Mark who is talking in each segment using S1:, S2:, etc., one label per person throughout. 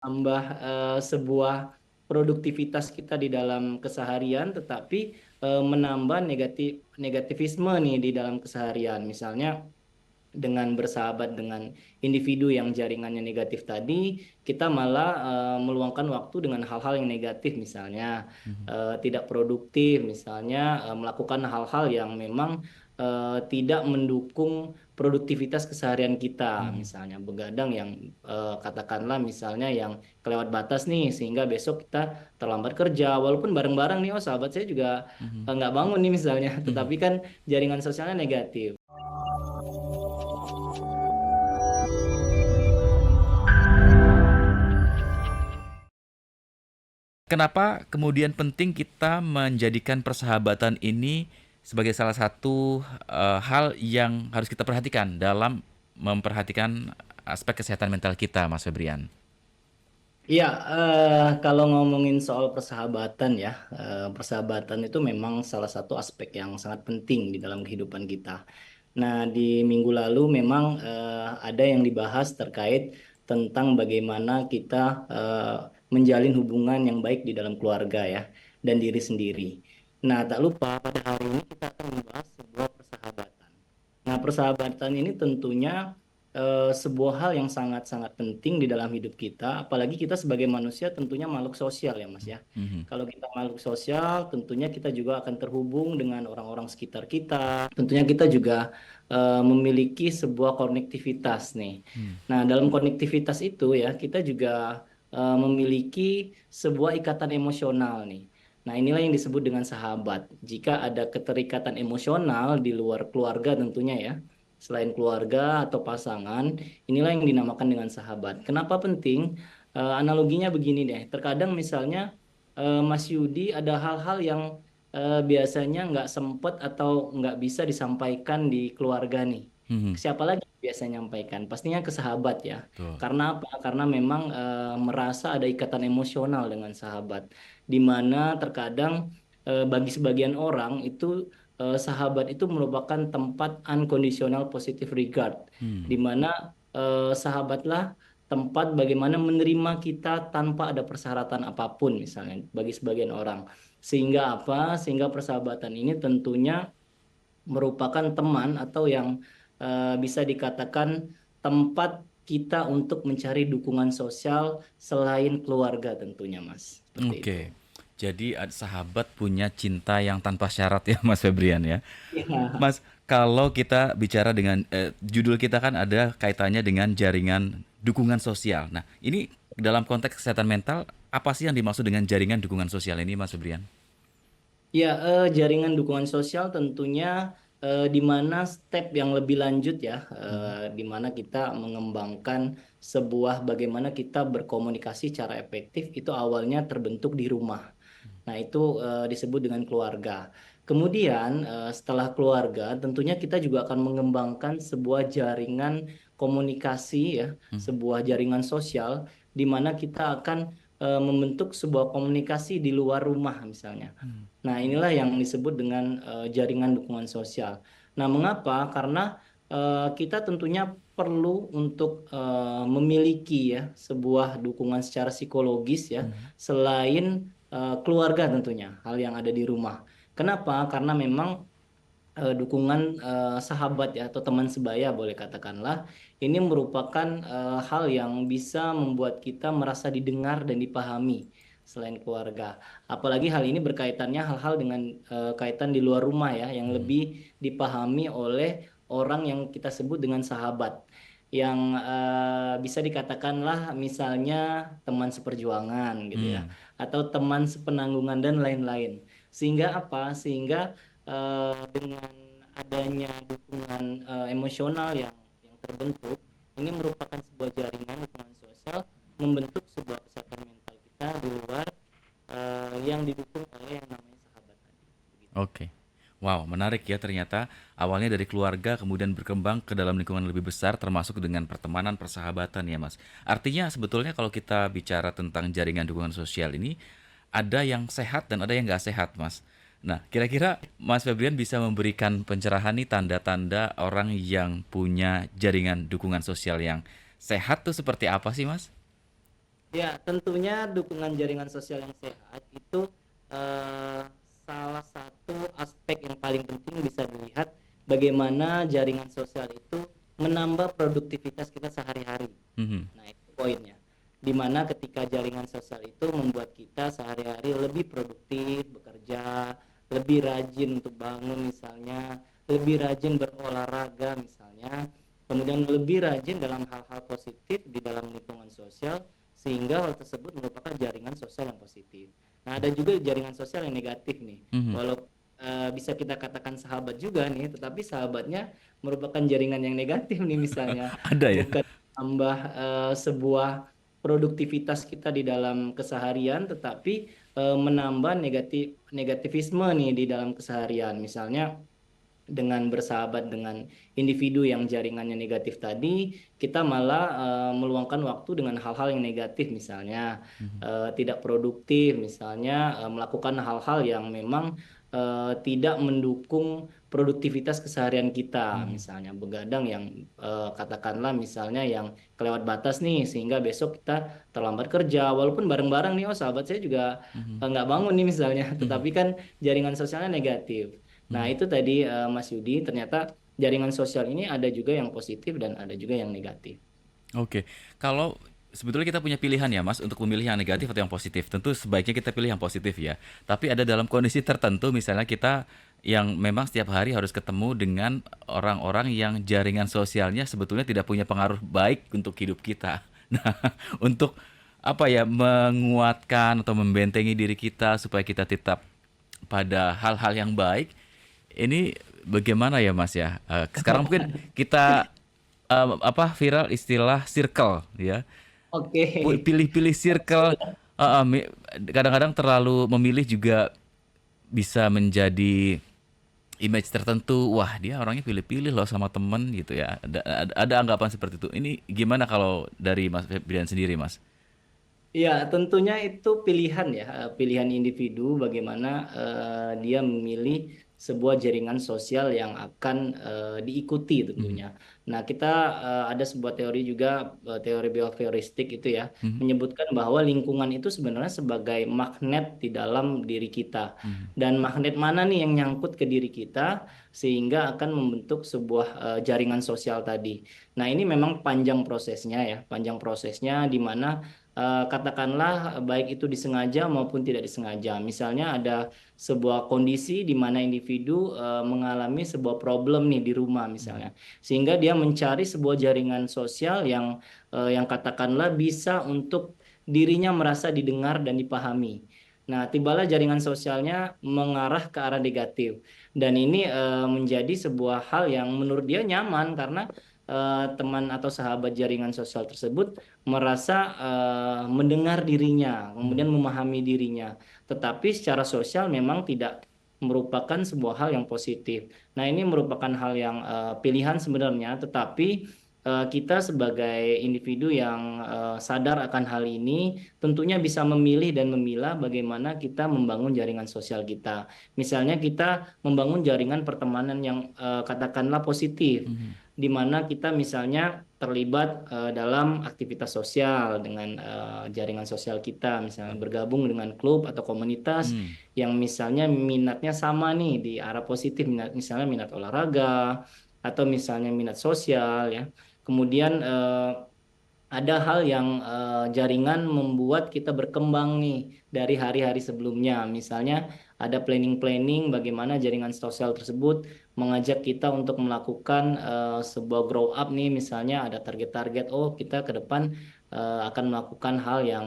S1: menambah sebuah produktivitas kita di dalam keseharian, tetapi menambah negativisme nih di dalam keseharian. Misalnya dengan bersahabat dengan individu yang jaringannya negatif tadi, kita malah meluangkan waktu dengan hal-hal yang negatif, misalnya
S2: Mhm.
S1: tidak produktif, misalnya melakukan hal-hal yang memang tidak mendukung produktivitas keseharian kita,
S2: Mhm.
S1: misalnya begadang yang katakanlah misalnya yang kelewat batas nih, sehingga besok kita terlambat kerja, walaupun bareng-bareng nih, oh sahabat saya juga
S2: Mhm.
S1: nggak bangun nih misalnya,
S2: Mhm.
S1: tetapi kan jaringan sosialnya negatif.
S2: Kenapa kemudian penting kita menjadikan persahabatan ini sebagai salah satu hal yang harus kita perhatikan dalam memperhatikan aspek kesehatan mental kita, Mas Febrian?
S1: Iya, kalau ngomongin soal persahabatan ya, persahabatan itu memang salah satu aspek yang sangat penting di dalam kehidupan kita. Nah, di minggu lalu memang ada yang dibahas terkait tentang bagaimana kita eh, menjalin hubungan yang baik di dalam keluarga ya, dan diri sendiri. Nah, tak lupa pada hari ini kita akan membahas sebuah persahabatan. Nah, persahabatan ini tentunya sebuah hal yang sangat-sangat penting di dalam hidup kita, apalagi kita sebagai manusia tentunya makhluk sosial ya, Mas ya.
S2: Mhm.
S1: Kalau kita makhluk sosial, tentunya kita juga akan terhubung dengan orang-orang sekitar kita. Tentunya kita juga memiliki sebuah konektivitas nih.
S2: Hmm.
S1: Nah, dalam konektivitas itu ya, kita juga memiliki sebuah ikatan emosional nih. Nah, inilah yang disebut dengan sahabat. Jika ada keterikatan emosional di luar keluarga tentunya ya, selain keluarga atau pasangan, inilah yang dinamakan dengan sahabat. Kenapa penting? Analoginya begini deh. Terkadang misalnya Mas Yudi ada hal-hal yang biasanya nggak sempet atau nggak bisa disampaikan di keluarga nih.
S2: Mhm.
S1: Siapa lagi yang biasa nyampaikan? Pastinya ke sahabat ya.
S2: Betul.
S1: Karena apa? Karena memang merasa ada ikatan emosional dengan sahabat. Di mana terkadang bagi sebagian orang itu sahabat itu merupakan tempat unconditional positive regard,
S2: Hmm.
S1: di mana sahabatlah tempat bagaimana menerima kita tanpa ada persyaratan apapun, misalnya bagi sebagian orang. Sehingga apa? Sehingga persahabatan ini tentunya merupakan teman atau yang bisa dikatakan tempat kita untuk mencari dukungan sosial selain keluarga tentunya, Mas. Seperti itu.
S2: Oke. Jadi sahabat punya cinta yang tanpa syarat ya, Mas Febrian ya.
S1: Iya.
S2: Mas, kalau kita bicara dengan judul kita kan ada kaitannya dengan jaringan dukungan sosial. Nah, ini dalam konteks kesehatan mental, apa sih yang dimaksud dengan jaringan dukungan sosial ini, Mas Febrian?
S1: Ya, jaringan dukungan sosial tentunya di mana step yang lebih lanjut ya,
S2: Mhm.
S1: di mana kita mengembangkan sebuah bagaimana kita berkomunikasi secara efektif itu awalnya terbentuk di rumah. Nah, itu disebut dengan keluarga. Kemudian, setelah keluarga, tentunya kita juga akan mengembangkan sebuah jaringan komunikasi ya,
S2: Mhm.
S1: sebuah jaringan sosial di mana kita akan membentuk sebuah komunikasi di luar rumah misalnya.
S2: Hmm.
S1: Nah, inilah yang disebut dengan jaringan dukungan sosial. Nah, mengapa? Karena kita tentunya perlu untuk memiliki ya sebuah dukungan secara psikologis ya,
S2: Mhm.
S1: selain keluarga tentunya, hal yang ada di rumah. Kenapa? Karena memang dukungan sahabat ya atau teman sebaya boleh katakanlah ini merupakan hal yang bisa membuat kita merasa didengar dan dipahami selain keluarga. Apalagi hal ini berkaitannya hal-hal dengan kaitan di luar rumah ya yang
S2: Mhm.
S1: lebih dipahami oleh orang yang kita sebut dengan sahabat yang bisa dikatakanlah misalnya teman seperjuangan gitu ya
S2: Hmm.
S1: atau teman sepenanggungan dan lain-lain. Sehingga apa? Sehingga dengan adanya dukungan emosional yang terbentuk, ini merupakan sebuah jaringan dukungan sosial membentuk sebuah kesehatan mental kita di luar yang didukung oleh yang namanya sahabat tadi. Begitu.
S2: Oke. Wow, menarik ya ternyata awalnya dari keluarga kemudian berkembang ke dalam lingkungan lebih besar termasuk dengan pertemanan, persahabatan ya Mas. Artinya sebetulnya kalau kita bicara tentang jaringan dukungan sosial ini ada yang sehat dan ada yang nggak sehat Mas. Nah, kira-kira Mas Febrian bisa memberikan pencerahan nih tanda-tanda orang yang punya jaringan dukungan sosial yang sehat tuh seperti apa sih Mas?
S1: Ya, tentunya dukungan jaringan sosial yang sehat itu eh, salah satu aspek yang paling penting bisa dilihat bagaimana jaringan sosial itu menambah produktivitas kita sehari-hari.
S2: Mhm,
S1: Nah, itu poinnya. Dimana ketika jaringan sosial itu membuat kita sehari-hari lebih produktif, bekerja, lebih rajin untuk bangun misalnya, lebih rajin berolahraga misalnya, kemudian lebih rajin dalam hal-hal positif di dalam lingkungan sosial, sehingga hal tersebut merupakan jaringan sosial yang positif. Nah, ada juga jaringan sosial yang negatif nih.
S2: mhm.
S1: Walau bisa kita katakan sahabat juga nih, tetapi sahabatnya merupakan jaringan yang negatif nih misalnya,
S2: Ada ya?
S1: bukan tambah sebuah produktivitas kita di dalam keseharian, tetapi menambah negativisme nih di dalam keseharian. Misalnya dengan bersahabat dengan individu yang jaringannya negatif tadi, kita malah meluangkan waktu dengan hal-hal yang negatif, misalnya
S2: Mhm,
S1: tidak produktif, misalnya melakukan hal-hal yang memang tidak mendukung produktivitas keseharian kita,
S2: mhm,
S1: misalnya begadang yang katakanlah misalnya yang kelewat batas nih, sehingga besok kita terlambat kerja, walaupun bareng-bareng nih, oh sahabat saya juga
S2: mhm,
S1: nggak bangun nih misalnya,
S2: mhm,
S1: tetapi kan jaringan sosialnya negatif. Nah,
S2: mhm.
S1: itu tadi Mas Yudi, ternyata jaringan sosial ini ada juga yang positif dan ada juga yang negatif.
S2: Oke, kalau sebetulnya kita punya pilihan ya Mas untuk memilih yang negatif atau yang positif. Tentu sebaiknya kita pilih yang positif ya. Tapi ada dalam kondisi tertentu misalnya kita yang memang setiap hari harus ketemu dengan orang-orang yang jaringan sosialnya sebetulnya tidak punya pengaruh baik untuk hidup kita. Nah, untuk apa ya menguatkan atau membentengi diri kita supaya kita tetap pada hal-hal yang baik, ini bagaimana ya Mas ya? Sekarang mungkin kita apa viral istilah circle ya.
S1: Oke.
S2: Pilih-pilih circle, kadang-kadang terlalu memilih juga bisa menjadi image tertentu. Wah, dia orangnya pilih-pilih loh sama temen gitu ya. Ada anggapan seperti itu. Ini gimana kalau dari Mas Febrian sendiri, Mas?
S1: Ya, tentunya itu pilihan ya, pilihan individu bagaimana dia memilih sebuah jaringan sosial yang akan diikuti
S2: Mhm,
S1: tentunya. Nah, kita ada sebuah teori juga, teori behavioristik itu ya,
S2: mhm,
S1: menyebutkan bahwa lingkungan itu sebenarnya sebagai magnet di dalam diri kita.
S2: mhm,
S1: Dan magnet mana nih yang nyangkut ke diri kita sehingga akan membentuk sebuah jaringan sosial tadi. Nah, ini memang panjang prosesnya ya, panjang prosesnya di mana katakanlah baik itu disengaja maupun tidak disengaja. Misalnya ada sebuah kondisi di mana individu mengalami sebuah problem nih di rumah
S2: mhm,
S1: misalnya, sehingga dia mencari sebuah jaringan sosial yang katakanlah bisa untuk dirinya merasa didengar dan dipahami. Nah, tibalah jaringan sosialnya mengarah ke arah negatif, dan ini menjadi sebuah hal yang menurut dia nyaman karena teman atau sahabat jaringan sosial tersebut merasa mendengar dirinya, kemudian
S2: mhm,
S1: memahami dirinya. Tetapi secara sosial memang tidak merupakan sebuah hal yang positif. Nah, ini merupakan hal yang pilihan sebenarnya, tetapi kita sebagai individu yang sadar akan hal ini tentunya bisa memilih dan memilah bagaimana kita membangun jaringan sosial kita. Misalnya kita membangun jaringan pertemanan yang katakanlah positif,
S2: mhm,
S1: di mana kita misalnya terlibat dalam aktivitas sosial dengan jaringan sosial kita, misalnya bergabung dengan klub atau komunitas
S2: mmm,
S1: yang misalnya minatnya sama nih di arah positif, misalnya minat olahraga atau misalnya minat sosial ya. Kemudian ada hal yang jaringan membuat kita berkembang nih dari hari-hari sebelumnya. Misalnya ada planning-planning bagaimana jaringan sosial tersebut mengajak kita untuk melakukan sebuah grow up nih. Misalnya ada target-target, oh kita ke depan akan melakukan hal yang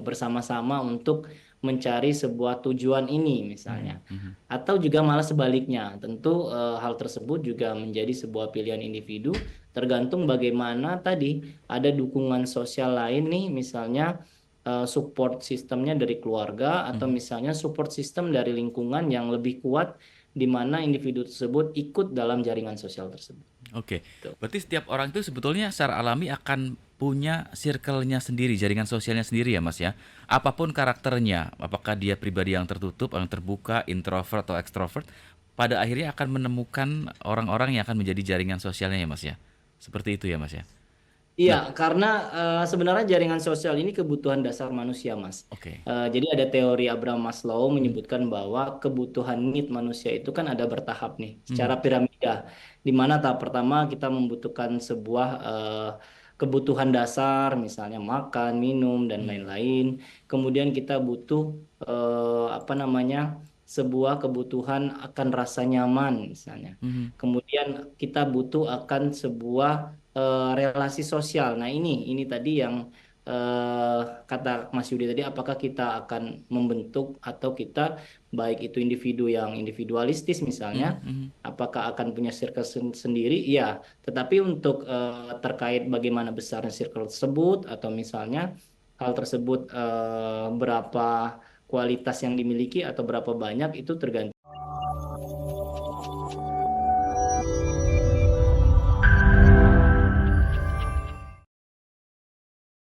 S1: bersama-sama untuk mencari sebuah tujuan ini misalnya.
S2: mhm, mhm.
S1: Atau juga malah sebaliknya. Tentu hal tersebut juga menjadi sebuah pilihan individu tergantung bagaimana tadi ada dukungan sosial lain nih, misalnya support sistemnya dari keluarga atau
S2: Mhm.
S1: misalnya support sistem dari lingkungan yang lebih kuat di mana individu tersebut ikut dalam jaringan sosial tersebut.
S2: Oke,
S1: Tuh.
S2: berarti setiap orang itu sebetulnya secara alami akan punya circle-nya sendiri, jaringan sosialnya sendiri ya Mas ya? Apapun karakternya, apakah dia pribadi yang tertutup, yang terbuka, introvert atau extrovert, pada akhirnya akan menemukan orang-orang yang akan menjadi jaringan sosialnya ya Mas ya? Seperti itu ya Mas ya?
S1: Iya,
S2: Nah,
S1: karena sebenarnya jaringan sosial ini kebutuhan dasar manusia, Mas.
S2: oke.
S1: Jadi ada teori Abraham Maslow
S2: Hmm,
S1: menyebutkan bahwa kebutuhan need manusia itu kan ada bertahap nih,
S2: hmm,
S1: secara piramida. Di mana tahap pertama kita membutuhkan sebuah kebutuhan dasar, misalnya makan, minum, dan
S2: hmm,
S1: lain-lain. Kemudian kita butuh apa namanya, sebuah kebutuhan akan rasa nyaman, misalnya.
S2: hmm,
S1: Kemudian kita butuh akan sebuah relasi sosial. Nah, ini tadi yang eh, kata Mas Yudi tadi, apakah kita akan membentuk atau kita baik itu individu yang individualistis misalnya,
S2: hmm, hmm,
S1: apakah akan punya circle sendiri? Iya, tetapi untuk terkait bagaimana besarnya circle tersebut atau misalnya hal tersebut berapa kualitas yang dimiliki atau berapa banyak itu tergantung